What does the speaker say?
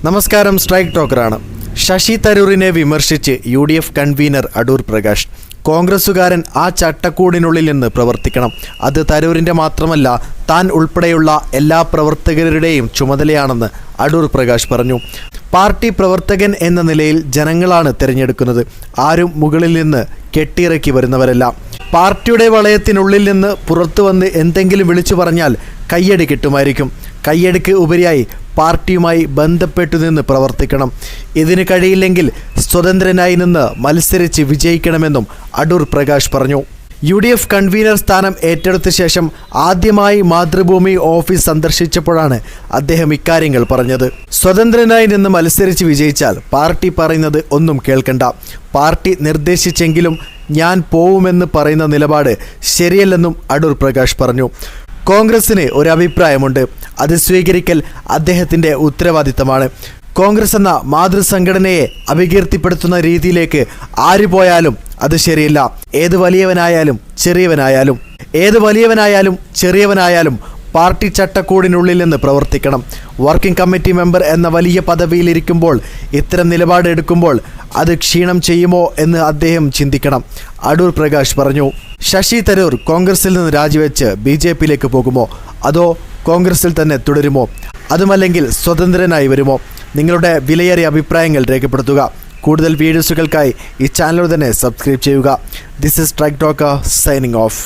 നമസ്കാരം, സ്ട്രൈക്ക് ടോക്കറാണ്. ശശി തരൂരിനെ വിമർശിച്ച് UDF കൺവീനർ അടൂർ പ്രകാശ്. കോൺഗ്രസുകാരൻ ആ ചട്ടക്കൂടിനുള്ളിൽ നിന്ന് പ്രവർത്തിക്കണം. അത് തരൂരിൻ്റെ മാത്രമല്ല, താൻ ഉൾപ്പെടെയുള്ള എല്ലാ പ്രവർത്തകരുടെയും ചുമതലയാണെന്ന് അടൂർ പ്രകാശ് പറഞ്ഞു. പാർട്ടി പ്രവർത്തകൻ എന്ന നിലയിൽ ജനങ്ങളാണ് തിരഞ്ഞെടുക്കുന്നത്. ആരും മുകളിൽ നിന്ന് കെട്ടിയിറക്കി വരുന്നവരല്ല. പാർട്ടിയുടെ വളയത്തിനുള്ളിൽ നിന്ന് പുറത്തു വന്ന് എന്തെങ്കിലും വിളിച്ചു പറഞ്ഞാൽ കയ്യടി കിട്ടുമായിരിക്കും. കയ്യടിക്ക് ഉപരിയായി പാർട്ടിയുമായി ബന്ധപ്പെട്ടു നിന്ന് പ്രവർത്തിക്കണം. ഇതിന് കഴിയില്ലെങ്കിൽ സ്വതന്ത്രനായി നിന്ന് മത്സരിച്ച് വിജയിക്കണമെന്നും അടൂർ പ്രകാശ് പറഞ്ഞു. UDF കൺവീനർ സ്ഥാനം ഏറ്റെടുത്ത ശേഷം ആദ്യമായി മാതൃഭൂമി ഓഫീസ് സന്ദർശിച്ചപ്പോഴാണ് അദ്ദേഹം ഇക്കാര്യങ്ങൾ പറഞ്ഞത്. സ്വതന്ത്രനായി നിന്ന് മത്സരിച്ച് വിജയിച്ചാൽ പാർട്ടി പറയുന്നത് ഒന്നും കേൾക്കണ്ട. പാർട്ടി നിർദ്ദേശിച്ചെങ്കിലും ഞാൻ പോവുമെന്ന് പറയുന്ന നിലപാട് ശരിയല്ലെന്നും അടൂർ പ്രകാശ് പറഞ്ഞു. കോൺഗ്രസിന് ഒരു അഭിപ്രായമുണ്ട്. അത് സ്വീകരിക്കൽ അദ്ദേഹത്തിൻ്റെ ഉത്തരവാദിത്തമാണ്. കോൺഗ്രസ് എന്ന മാതൃസംഘടനയെ അപകീർത്തിപ്പെടുത്തുന്ന രീതിയിലേക്ക് ആര് പോയാലും അത് ശരിയല്ല. ഏത് വലിയവനായാലും ചെറിയവനായാലും പാർട്ടി ചട്ടക്കൂടിനുള്ളിൽ നിന്ന് പ്രവർത്തിക്കണം. വർക്കിംഗ് കമ്മിറ്റി മെമ്പർ എന്ന വലിയ പദവിയിലിരിക്കുമ്പോൾ ഇത്തരം നിലപാട് എടുക്കുമ്പോൾ അത് ക്ഷീണം ചെയ്യുമോ എന്ന് അദ്ദേഹം ചിന്തിക്കണം, അടൂർ പ്രകാശ് പറഞ്ഞു. ശശി തരൂർ കോൺഗ്രസിൽ നിന്ന് രാജിവെച്ച് BJPയിലേക്ക് പോകുമോ, അതോ കോൺഗ്രസിൽ തന്നെ തുടരുമോ, അതുമല്ലെങ്കിൽ സ്വതന്ത്രനായി വരുമോ? നിങ്ങളുടെ വിലയേറിയ അഭിപ്രായങ്ങൾ രേഖപ്പെടുത്തുക. കൂടുതൽ വീഡിയോസുകൾക്കായി ഈ ചാനൽ തന്നെ സബ്സ്ക്രൈബ് ചെയ്യുക. This is strike talker signing off.